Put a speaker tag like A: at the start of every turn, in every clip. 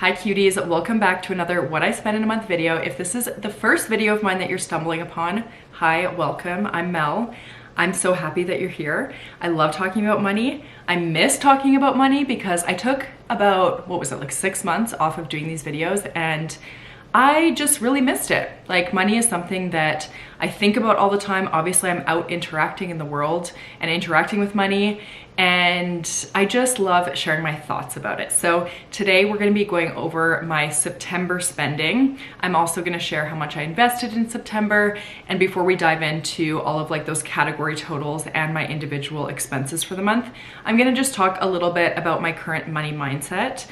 A: Hi cuties, welcome back to another What I Spend in a Month video. If this is the first video of mine that you're stumbling upon, hi, welcome, I'm Mel. I'm so happy that you're here. I love talking about money. I miss talking about money because I took about, what was it, like 6 months off of doing these videos, and I just really missed it. Like, money is something that I think about all the time. Obviously, I'm out interacting in the world and interacting with money, and I just love sharing my thoughts about it. So today we're gonna be going over my September spending. I'm also gonna share how much I invested in September. And before we dive into all of like those category totals and my individual expenses for the month, I'm gonna just talk a little bit about my current money mindset,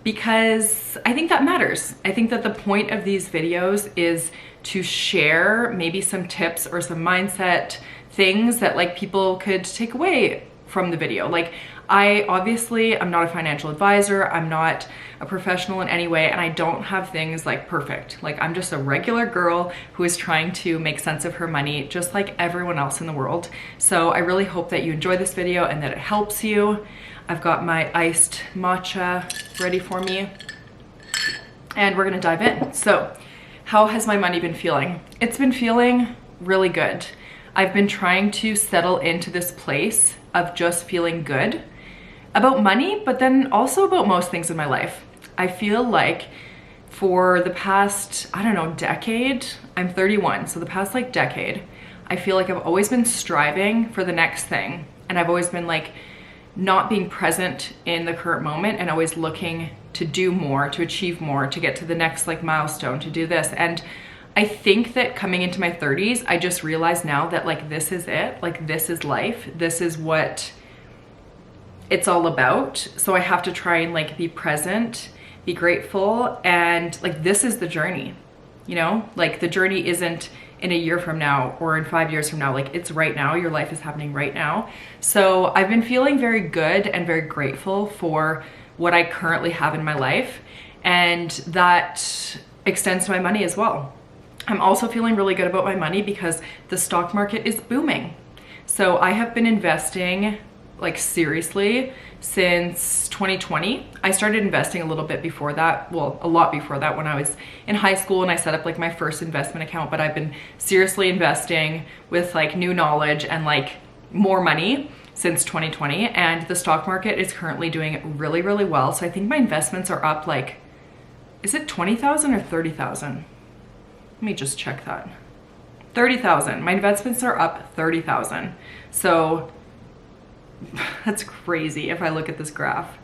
A: because I think that matters. I think that the point of these videos is to share maybe some tips or some mindset things that like people could take away from the video. Like, I'm not a financial advisor, I'm not a professional in any way, and I don't have things like perfect. Like, I'm just a regular girl who is trying to make sense of her money just like everyone else in the world. So I really hope that you enjoy this video and that it helps you. I've got my iced matcha ready for me, and we're gonna dive in. So, how has my money been feeling? It's been feeling really good. I've been trying to settle into this place of just feeling good about money, but then also about most things in my life. I feel like for the past, I don't know, decade, I'm 31, so the past like decade, I feel like I've always been striving for the next thing. And I've always been like not being present in the current moment and always looking to do more, to achieve more, to get to the next like milestone, to do this. And I think that coming into my 30s, I just realized now that like this is it, like this is life, this is what it's all about. So I have to try and like be present, be grateful, and like this is the journey, you know? Like, the journey isn't in a year from now or in 5 years from now, like it's right now. Your life is happening right now. So I've been feeling very good and very grateful for what I currently have in my life, and that extends to my money as well. I'm also feeling really good about my money because the stock market is booming. So I have been investing like seriously since 2020. I started investing a little bit before that, well, a lot before that, when I was in high school and I set up like my first investment account, but I've been seriously investing with like new knowledge and like more money since 2020, and the stock market is currently doing really, really well. So I think my investments are up like, is it 20,000 or 30,000? Let me just check that. 30,000. My investments are up 30,000. So that's crazy if I look at this graph.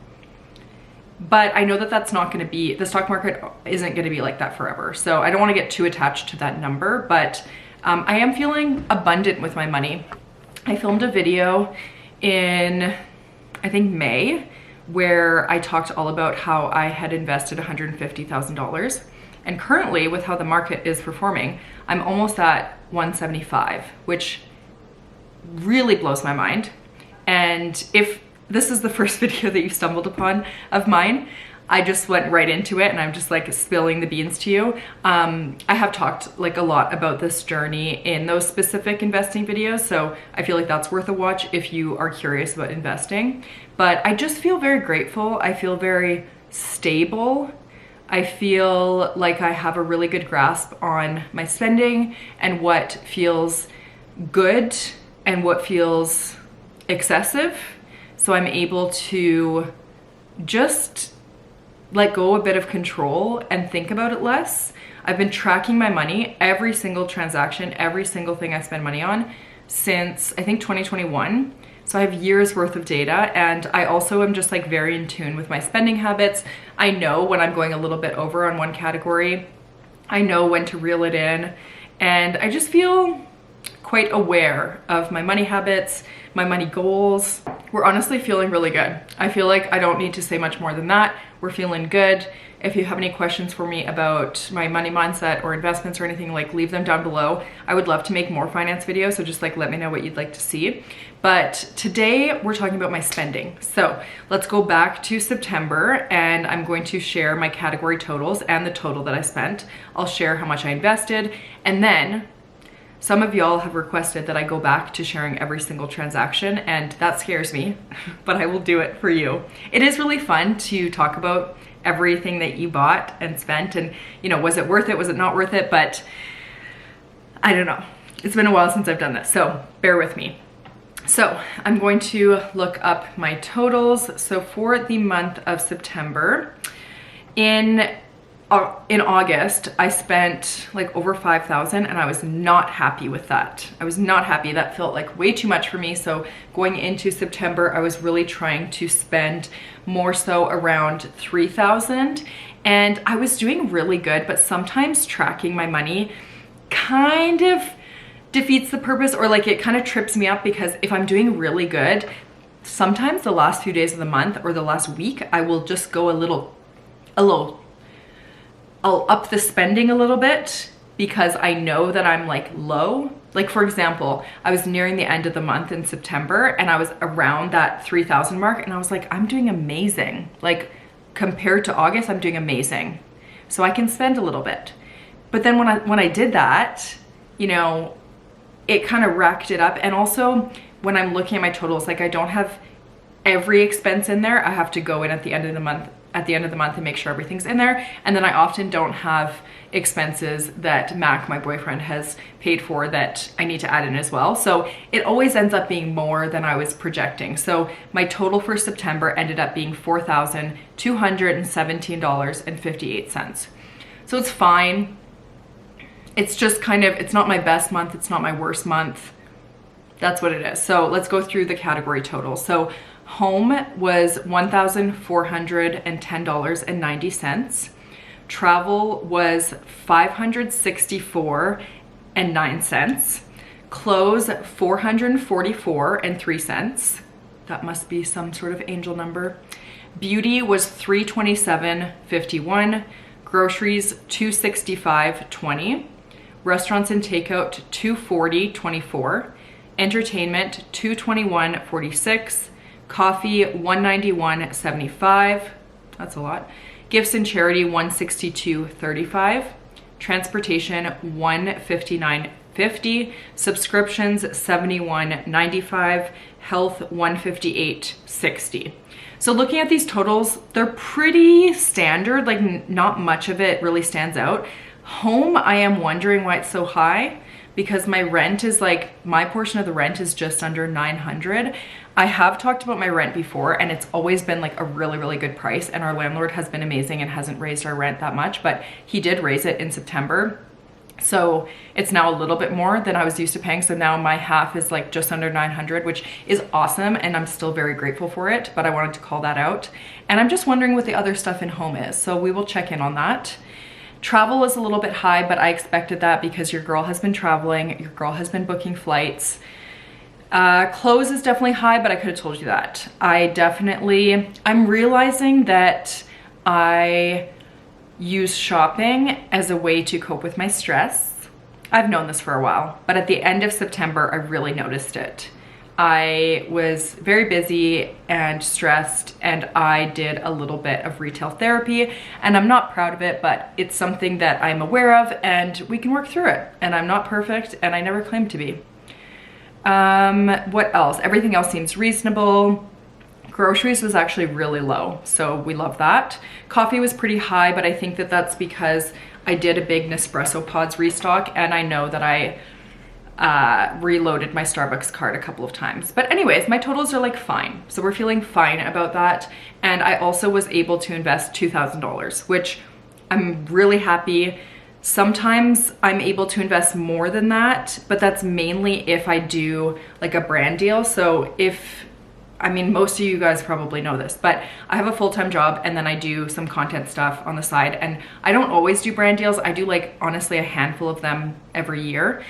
A: But I know that that's not going to be, the stock market isn't going to be like that forever. So I don't want to get too attached to that number, but I am feeling abundant with my money. I filmed a video in, I think, May, where I talked all about how I had invested $150,000. And currently, with how the market is performing, I'm almost at 175, which really blows my mind. And if this is the first video that you stumbled upon of mine, I just went right into it and I'm just like spilling the beans to you. I have talked like a lot about this journey in those specific investing videos, so I feel like that's worth a watch if you are curious about investing. But I just feel very grateful. I feel very stable. I feel like I have a really good grasp on my spending and what feels good and what feels excessive. So I'm able to just let go a bit of control and think about it less. I've been tracking my money, every single transaction, every single thing I spend money on since I think 2021. So I have years worth of data, and I also am just like very in tune with my spending habits. I know when I'm going a little bit over on one category. I know when to reel it in, and I just feel quite aware of my money habits, my money goals. We're honestly feeling really good. I feel like I don't need to say much more than that. We're feeling good. If you have any questions for me about my money mindset or investments or anything, like leave them down below. I would love to make more finance videos, so just like let me know what you'd like to see. But today we're talking about my spending. So let's go back to September, and I'm going to share my category totals and the total that I spent. I'll share how much I invested, and then some of y'all have requested that I go back to sharing every single transaction, and that scares me, but I will do it for you. It is really fun to talk about everything that you bought and spent, and you know, was it worth it? Was it not worth it? But I don't know. It's been a while since I've done this, so bear with me. So I'm going to look up my totals. So for the month of September, in August, I spent like over 5,000 and I was not happy with that. I was not happy. That felt like way too much for me. So going into September, I was really trying to spend more so around 3,000, and I was doing really good, but sometimes tracking my money kind of defeats the purpose, or like it kind of trips me up, because if I'm doing really good, sometimes the last few days of the month or the last week, I will just go I'll up the spending a little bit because I know that I'm like low. Like for example, I was nearing the end of the month in September and I was around that 3,000 mark, and I was like, I'm doing amazing. Like compared to August, I'm doing amazing. So I can spend a little bit. But then when I did that, you know, it kind of racked it up. And also when I'm looking at my totals, like I don't have every expense in there. I have to go in at the end of the month and make sure everything's in there. And then I often don't have expenses that Mac, my boyfriend, has paid for that I need to add in as well. So it always ends up being more than I was projecting. So my total for September ended up being $4,217.58. So it's fine. It's just kind of, it's not my best month. It's not my worst month. That's what it is. So let's go through the category totals. So home was $1,410.90. Travel was $564.09. Clothes, $444.03. That must be some sort of angel number. Beauty was $327.51. Groceries, $265.20. Restaurants and takeout, $240.24. Entertainment, $221.46. Coffee, $191.75. That's a lot. Gifts and charity, $162.35. Transportation, $159.50. Subscriptions, $71.95. Health, $158.60. So looking at these totals, they're pretty standard, like not much of it really stands out. Home, I am wondering why it's so high, because my rent is like, my portion of the rent is just under $900. I have talked about my rent before, and it's always been like a really, really good price, and our landlord has been amazing and hasn't raised our rent that much, but he did raise it in September. So it's now a little bit more than I was used to paying. So now my half is like just under 900, which is awesome. And I'm still very grateful for it, but I wanted to call that out. And I'm just wondering what the other stuff in home is. So we will check in on that. Travel is a little bit high, but I expected that because your girl has been traveling. Your girl has been booking flights. Clothes is definitely high, but I could have told you that. I'm realizing that I use shopping as a way to cope with my stress. I've known this for a while, but at the end of September, I really noticed it. I was very busy and stressed, and I did a little bit of retail therapy, and I'm not proud of it, but it's something that I'm aware of and we can work through it. And I'm not perfect, and I never claimed to be. What else? Everything else seems reasonable. Groceries was actually really low, so we love that. Coffee was pretty high, but I think that that's because I did a big Nespresso Pods restock, and I know that I reloaded my Starbucks card a couple of times. But anyways, my totals are like fine. So we're feeling fine about that. And I also was able to invest $2,000, which I'm really happy. Sometimes I'm able to invest more than that, but that's mainly if I do like a brand deal. So most of you guys probably know this, but I have a full-time job and then I do some content stuff on the side, and I don't always do brand deals. I do like honestly a handful of them every year,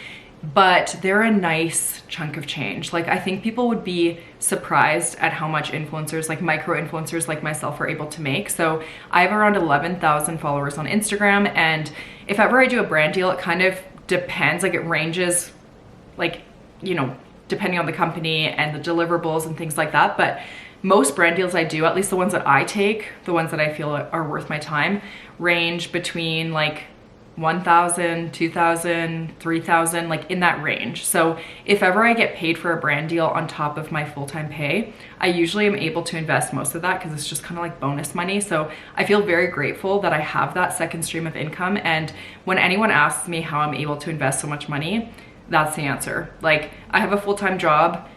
A: but they're a nice chunk of change. Like I think people would be surprised at how much influencers, like micro influencers like myself, are able to make. So I have around 11,000 followers on Instagram, and if ever I do a brand deal, it kind of depends, like it ranges, like, you know, depending on the company and the deliverables and things like that. But most brand deals I do, at least the ones that I take, the ones that I feel are worth my time, range between like 1,000, 2,000, 3,000, like in that range. So if ever I get paid for a brand deal on top of my full-time pay, I usually am able to invest most of that because it's just kind of like bonus money. So I feel very grateful that I have that second stream of income. And when anyone asks me how I'm able to invest so much money, that's the answer. Like, I have a full-time job,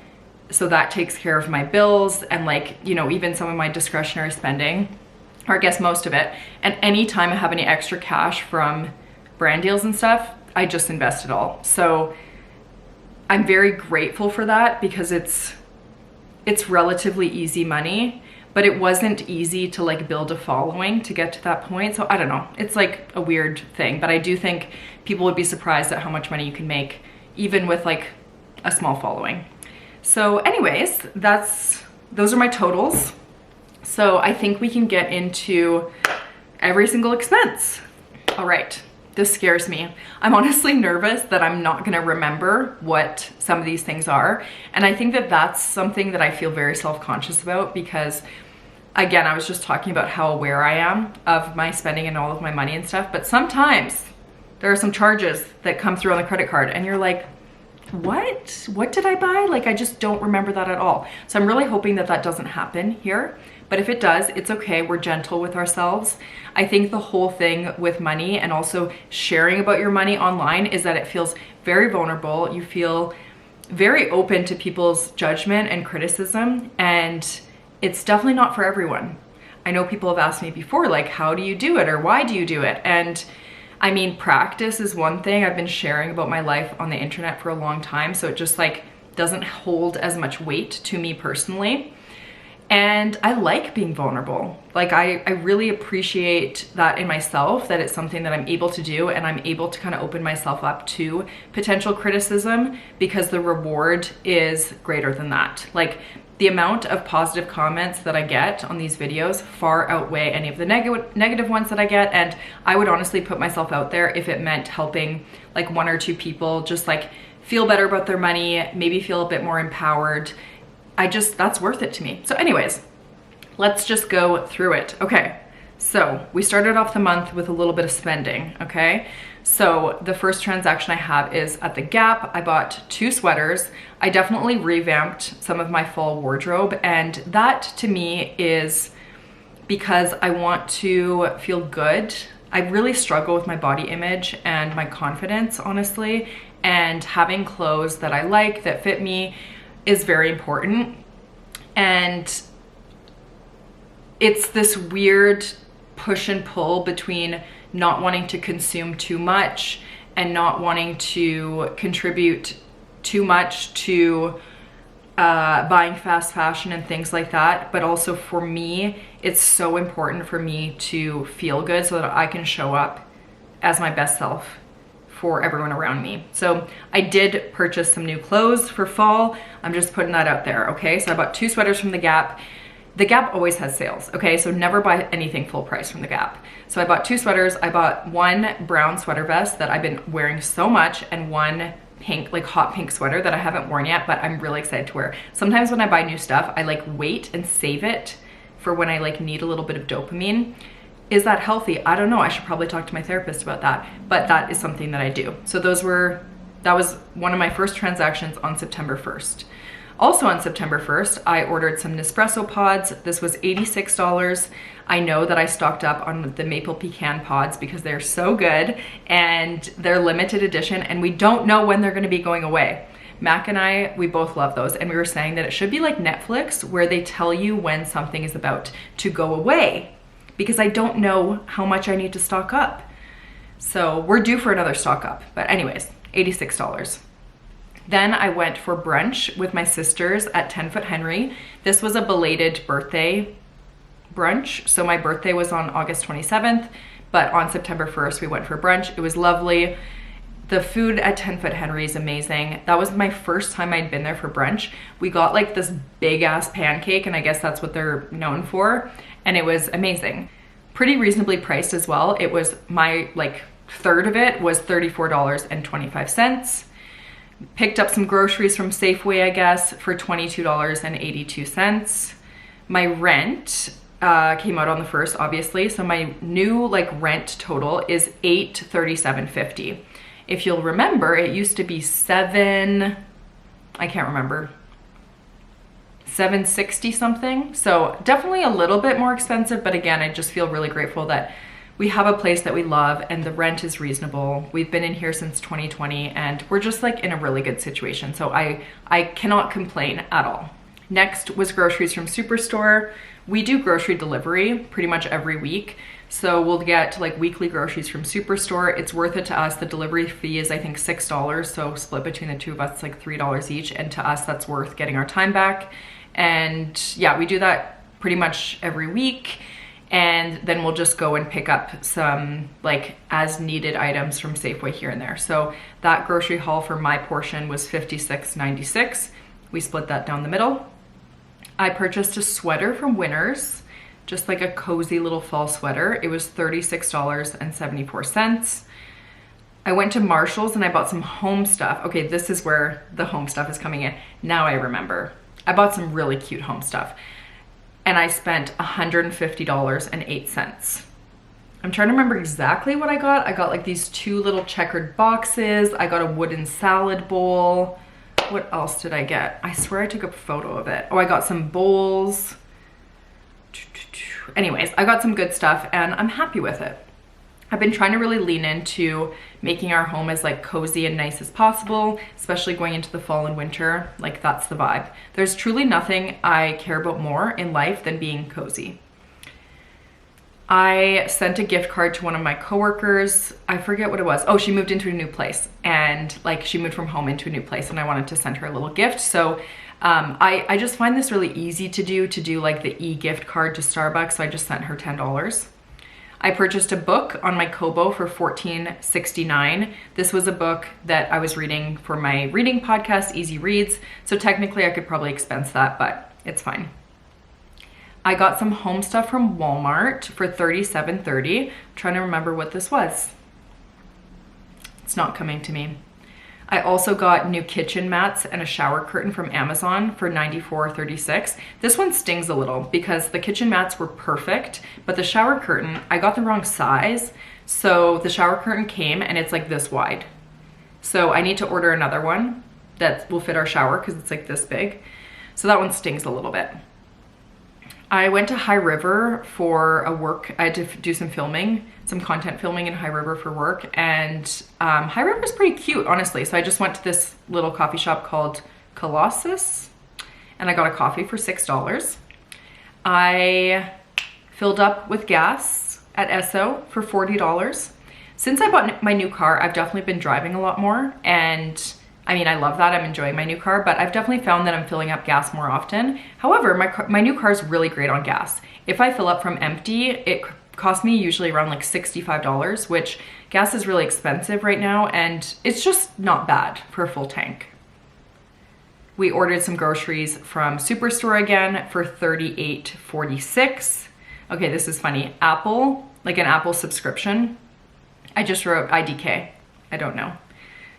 A: so that takes care of my bills and, like, you know, even some of my discretionary spending, or I guess most of it. And anytime I have any extra cash from brand deals and stuff, I just invest it all. So I'm very grateful for that because it's relatively easy money, but it wasn't easy to like build a following to get to that point. So I don't know, it's like a weird thing, but I do think people would be surprised at how much money you can make even with like a small following. So anyways, those are my totals. So I think we can get into every single expense. All right. This scares me. I'm honestly nervous that I'm not gonna remember what some of these things are. And I think that that's something that I feel very self-conscious about because, again, I was just talking about how aware I am of my spending and all of my money and stuff, but sometimes there are some charges that come through on the credit card and you're like, what did I buy? Like, I just don't remember that at all. So I'm really hoping that that doesn't happen here. But if it does, it's okay. We're gentle with ourselves. I think the whole thing with money and also sharing about your money online is that it feels very vulnerable. You feel very open to people's judgment and criticism, and it's definitely not for everyone. I know people have asked me before, like, how do you do it or why do you do it? And I mean, practice is one thing. I've been sharing about my life on the internet for a long time, so it just like doesn't hold as much weight to me personally. And I like being vulnerable. Like I really appreciate that in myself, that it's something that I'm able to do, and I'm able to kind of open myself up to potential criticism because the reward is greater than that. Like, the amount of positive comments that I get on these videos far outweigh any of the negative ones that I get. And I would honestly put myself out there if it meant helping like 1 or 2 people just like feel better about their money, maybe feel a bit more empowered. That's worth it to me. So anyways, let's just go through it. Okay, so we started off the month with a little bit of spending, okay? So the first transaction I have is at the Gap. I bought 2 sweaters. I definitely revamped some of my fall wardrobe, and that to me is because I want to feel good. I really struggle with my body image and my confidence, honestly, and having clothes that I like, that fit me, is very important. And it's this weird push and pull between not wanting to consume too much and not wanting to contribute too much to buying fast fashion and things like that. But also for me, it's so important for me to feel good so that I can show up as my best self for everyone around me. So I did purchase some new clothes for fall. I'm just putting that out there, okay? So I bought 2 sweaters from the Gap. The Gap always has sales, okay? So never buy anything full price from the Gap. So I bought 2 sweaters. I bought 1 brown sweater vest that I've been wearing so much, and 1 pink, like hot pink sweater that I haven't worn yet, but I'm really excited to wear. Sometimes when I buy new stuff, I like wait and save it for when I like need a little bit of dopamine. Is that healthy? I don't know. I should probably talk to my therapist about that, but that is something that I do. So that was one of my first transactions on September 1st. Also on September 1st, I ordered some Nespresso pods. This was $86. I know that I stocked up on the maple pecan pods because they're so good and they're limited edition, and we don't know when they're gonna be going away. Mac and I, we both love those, and we were saying that it should be like Netflix where they tell you when something is about to go away, because I don't know how much I need to stock up. So we're due for another stock up, but anyways, $86. Then I went for brunch with my sisters at 10 Foot Henry. This was a belated birthday brunch. So my birthday was on August 27th, but on September 1st, we went for brunch. It was lovely. The food at 10 Foot Henry is amazing. That was my first time I'd been there for brunch. We got like this big ass pancake, and I guess that's what they're known for. And it was amazing. Pretty reasonably priced as well. It was my like third of it was $34.25. Picked up some groceries from Safeway, I guess, for $22.82. My rent came out on the 1st, obviously. So my new like rent total is $837.50. If you'll remember, it used to be I can't remember, $760 something. So definitely a little bit more expensive, but again, I just feel really grateful that we have a place that we love and the rent is reasonable. We've been in here since 2020 and we're just like in a really good situation. So I cannot complain at all. Next was groceries from Superstore. We do grocery delivery pretty much every week. So we'll get like weekly groceries from Superstore. It's worth it to us. The delivery fee is I think $6. So split between the two of us, it's like $3 each. And to us, that's worth getting our time back. And yeah, we do that pretty much every week. And then we'll just go and pick up some like as needed items from Safeway here and there. So that grocery haul for my portion was $56.96. We split that down the middle. I purchased a sweater from Winners, just like a cozy little fall sweater. It was $36.74. I went to Marshall's and I bought some home stuff. Okay, this is where the home stuff is coming in. Now I remember. I bought some really cute home stuff and I spent $150.08. I'm trying to remember exactly what I got. I got like these 2 little checkered boxes. I got a wooden salad bowl. What else did I get? I swear I took a photo of it. Oh, I got some bowls. Anyways, I got some good stuff and I'm happy with it. I've been trying to really lean into making our home as like cozy and nice as possible, especially going into the fall and winter. Like that's the vibe. There's truly nothing I care about more in life than being cozy. I sent a gift card to one of my coworkers. I forget what it was. Oh, she moved into a new place and like she moved from home into a new place and I wanted to send her a little gift. So I just find this really easy to do like the e-gift card to Starbucks. So I just sent her $10. I purchased a book on my Kobo for $14.69. This was a book that I was reading for my reading podcast, Easy Reads. So technically I could probably expense that, but it's fine. I got some home stuff from Walmart for $37.30. I'm trying to remember what this was. It's not coming to me. I also got new kitchen mats and a shower curtain from Amazon for $94.36. This one stings a little because the kitchen mats were perfect, but the shower curtain, I got the wrong size. So the shower curtain came and it's like this wide. So I need to order another one that will fit our shower because it's like this big. So that one stings a little bit. I went to High River for a work. I had to do some filming, some content filming in High River for work. And High River is pretty cute, honestly. So I just went to this little coffee shop called Colossus and I got a coffee for $6. I filled up with gas at Esso for $40. Since I bought my new car, I've definitely been driving a lot more. And I mean, I love that. I'm enjoying my new car, but I've definitely found that I'm filling up gas more often. However, my new car is really great on gas. If I fill up from empty, it costs me usually around like $65, which gas is really expensive right now, and it's just not bad for a full tank. We ordered some groceries from Superstore again for $38.46. Okay, this is funny. Apple, like an Apple subscription. I just wrote IDK. I don't know,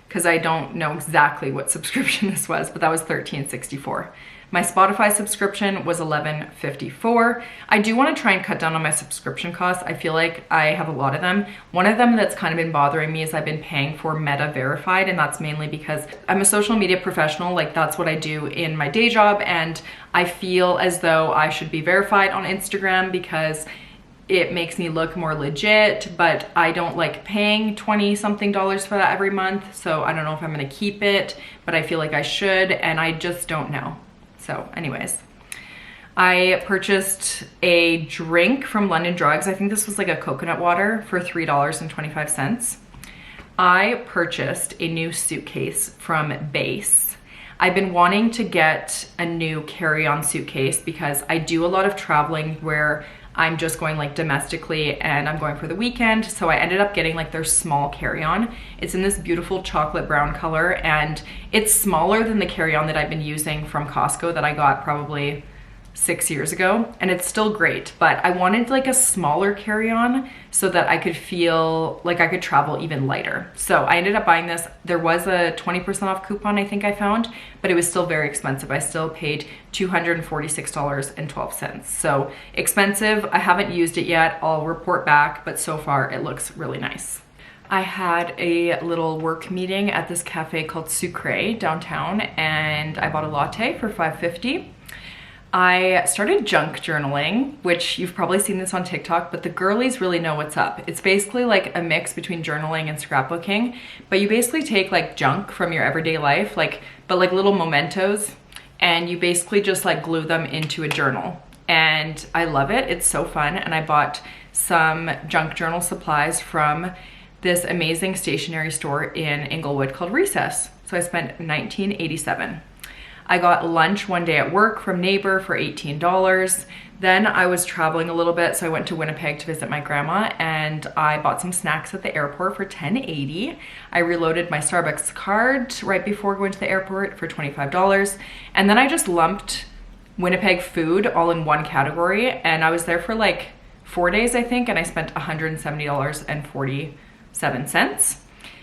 A: because I don't know exactly what subscription this was, but that was $13.64. My Spotify subscription was $11.54. I do want to try and cut down on my subscription costs. I feel like I have a lot of them. One of them that's kind of been bothering me is I've been paying for Meta Verified, and that's mainly because I'm a social media professional. Like that's what I do in my day job, and I feel as though I should be verified on Instagram because it makes me look more legit, but I don't like paying 20 something dollars for that every month. So I don't know if I'm gonna keep it, but I feel like I should, and I just don't know. So anyways, I purchased a drink from London Drugs. I think this was like a coconut water for $3.25. I purchased a new suitcase from Base. I've been wanting to get a new carry-on suitcase because I do a lot of traveling where I'm just going like domestically and I'm going for the weekend. So I ended up getting like their small carry-on. It's in this beautiful chocolate brown color, and it's smaller than the carry-on that I've been using from Costco that I got probably 6 years ago, and it's still great, but I wanted like a smaller carry-on so that I could feel like I could travel even lighter. So I ended up buying this. There was a 20% off coupon I think I found, but it was still very expensive. I still paid $246.12. So expensive. I haven't used it yet. I'll report back, but so far it looks really nice. I had a little work meeting at this cafe called Sucre downtown, and I bought a latte for $5.50. I started junk journaling, which you've probably seen this on TikTok, but the girlies really know what's up. It's basically like a mix between journaling and scrapbooking, but you basically take like junk from your everyday life, but like little mementos, and you basically just like glue them into a journal. And I love it. It's so fun. And I bought some junk journal supplies from this amazing stationery store in Inglewood called Recess. So I spent $19.87. I got lunch one day at work from Neighbor for $18. Then I was traveling a little bit, so I went to Winnipeg to visit my grandma, and I bought some snacks at the airport for $10.80. I reloaded my Starbucks card right before going to the airport for $25. And then I just lumped Winnipeg food all in one category, and I was there for like 4 days, I think, and I spent $170.47.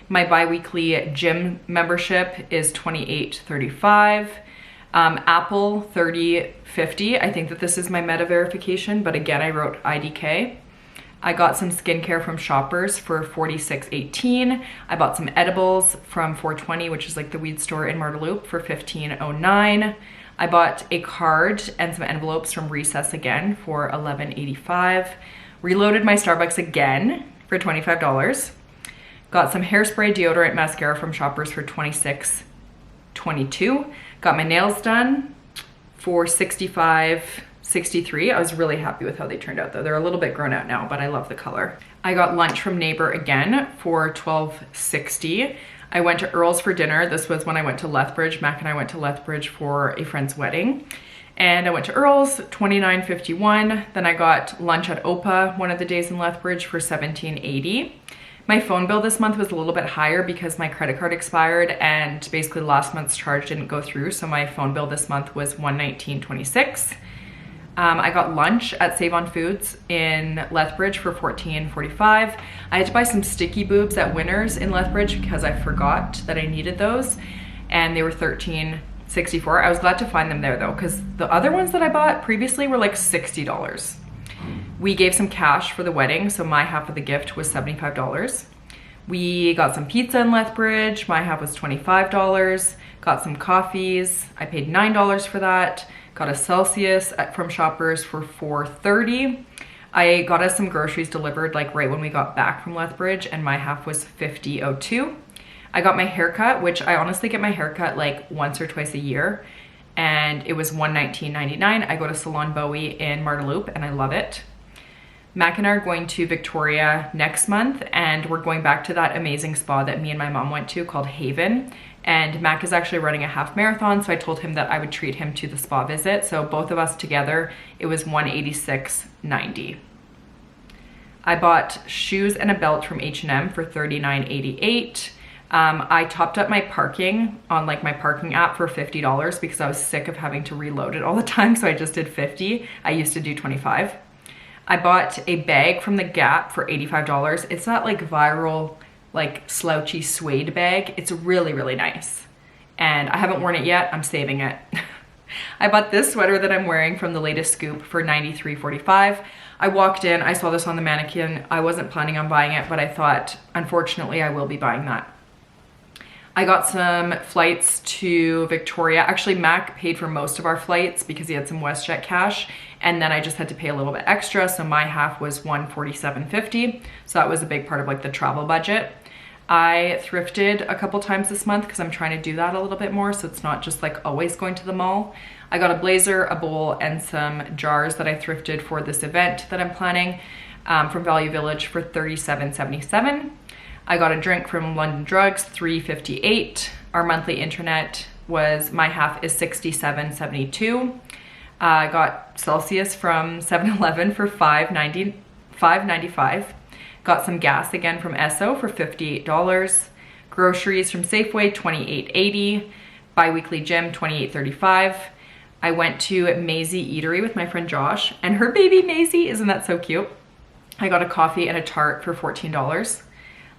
A: My bi-weekly gym membership is $28.35. Apple $30.50. I think that this is my meta verification, but again, I wrote IDK. I got some skincare from Shoppers for $46.18. I bought some edibles from 420, which is like the weed store in Marda Loop, for $15.09. I bought a card and some envelopes from Recess again for $11.85. Reloaded my Starbucks again for $25. Got some hairspray, deodorant, mascara from Shoppers for $26.22. Got my nails done for $65.63. I was really happy with how they turned out though. They're a little bit grown out now, but I love the color. I got lunch from Neighbor again for $12.60. I went to Earl's for dinner. This was when I went to Lethbridge. Mac and I went to Lethbridge for a friend's wedding. And I went to Earl's, $29.51. Then I got lunch at Opa one of the days in Lethbridge for $17.80. My phone bill this month was a little bit higher because my credit card expired and basically last month's charge didn't go through. So my phone bill this month was $119.26. I got lunch at Save On Foods in Lethbridge for $14.45. I had to buy some sticky boobs at Winners in Lethbridge because I forgot that I needed those, and they were $13.64. I was glad to find them there though, because the other ones that I bought previously were like $60. We gave some cash for the wedding, so my half of the gift was $75. We got some pizza in Lethbridge. My half was $25. Got some coffees. I paid $9 for that. Got a Celsius from Shoppers for $4.30. I got us some groceries delivered like right when we got back from Lethbridge, and my half was $50.02. I got my haircut, which I honestly get my haircut like once or twice a year, and it was $119.99. I go to Salon Bowie in Marda Loop and I love it. Mac and I are going to Victoria next month, and we're going back to that amazing spa that me and my mom went to called Haven. And Mac is actually running a half marathon, so I told him that I would treat him to the spa visit. So both of us together, it was $186.90. I bought shoes and a belt from H&M for $39.88. I topped up my parking on like my parking app for $50 because I was sick of having to reload it all the time. So I just did $50. I used to do $25. I bought a bag from the Gap for $85. It's that like viral, like slouchy suede bag. It's really, really nice. And I haven't worn it yet. I'm saving it. I bought this sweater that I'm wearing from the latest scoop for $93.45. I walked in, I saw this on the mannequin. I wasn't planning on buying it, but I thought, unfortunately, I will be buying that. I got some flights to Victoria. Actually, Mac paid for most of our flights because he had some WestJet cash, and then I just had to pay a little bit extra, so my half was $147.50. So that was a big part of like the travel budget. I thrifted a couple times this month because I'm trying to do that a little bit more, so it's not just like always going to the mall. I got a blazer, a bowl, and some jars that I thrifted for this event that I'm planning from Value Village for $37.77. I got a drink from London Drugs, $3.58. Our monthly internet was, my half is $67.72. I got Celsius from 7-Eleven for $5.95. Got some gas again from Esso for $58. Groceries from Safeway, $28.80. Bi-weekly gym, $28.35. I went to Maisie Eatery with my friend Josh and her baby Maisie. Isn't that so cute? I got a coffee and a tart for $14.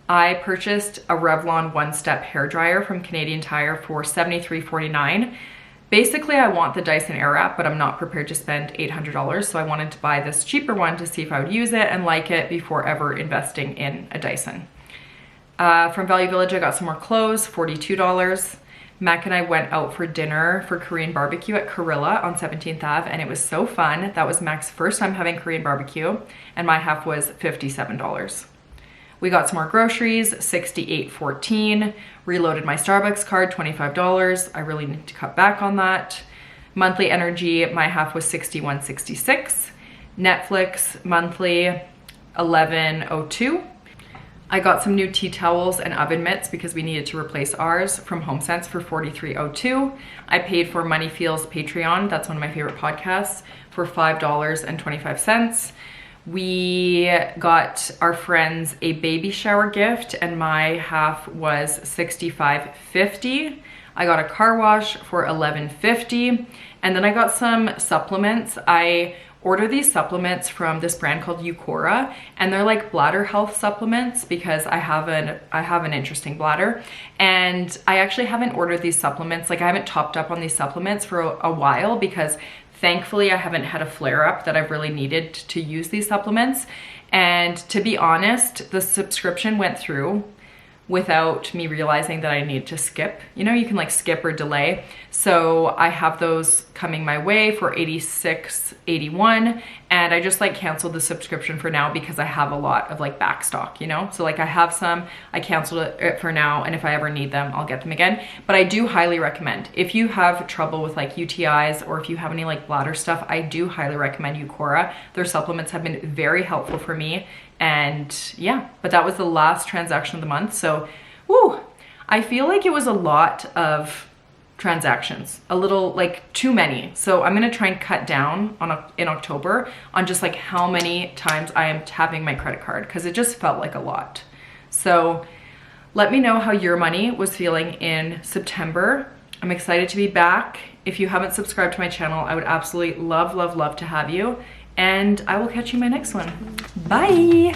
A: I purchased a Revlon one-step hair dryer from Canadian Tire for $73.49. Basically, I want the Dyson Airwrap, but I'm not prepared to spend $800, so I wanted to buy this cheaper one to see if I would use it and like it before ever investing in a Dyson. From Value Village, I got some more clothes, $42. Mac and I went out for dinner for Korean barbecue at Karilla on 17th Ave, and it was so fun. That was Mac's first time having Korean barbecue, and my half was $57. We got some more groceries, $68.14. Reloaded my Starbucks card, $25. I really need to cut back on that. Monthly energy, my half was $61.66. Netflix monthly, $11.02. I got some new tea towels and oven mitts because we needed to replace ours from HomeSense for $43.02. I paid for Money Feels Patreon, that's one of my favorite podcasts, for $5.25. We got our friends a baby shower gift and my half was $65.50. I got a car wash for $11.50. And then I got some supplements. I ordered these supplements from this brand called Klara, and they're like bladder health supplements because I have an interesting bladder, and I actually haven't ordered these supplements, like I haven't topped up on these supplements for a while because thankfully I haven't had a flare-up that I've really needed to use these supplements. And to be honest, the subscription went through without me realizing that I need to skip. You know, you can like skip or delay. So I have those coming my way for $86.81, and I just like canceled the subscription for now because I have a lot of like back stock, you know? So like I have some, I canceled it for now, and if I ever need them, I'll get them again. But I do highly recommend, if you have trouble with like UTIs or if you have any like bladder stuff, I do highly recommend Klara. Their supplements have been very helpful for me. And yeah, but that was the last transaction of the month. So, woo, I feel like it was a lot of transactions, a little like too many. So I'm gonna try and cut down in October on just like how many times I am tapping my credit card, because it just felt like a lot. So let me know how your money was feeling in September. I'm excited to be back. If you haven't subscribed to my channel, I would absolutely love, love, love to have you. And I will catch you in my next one. Bye.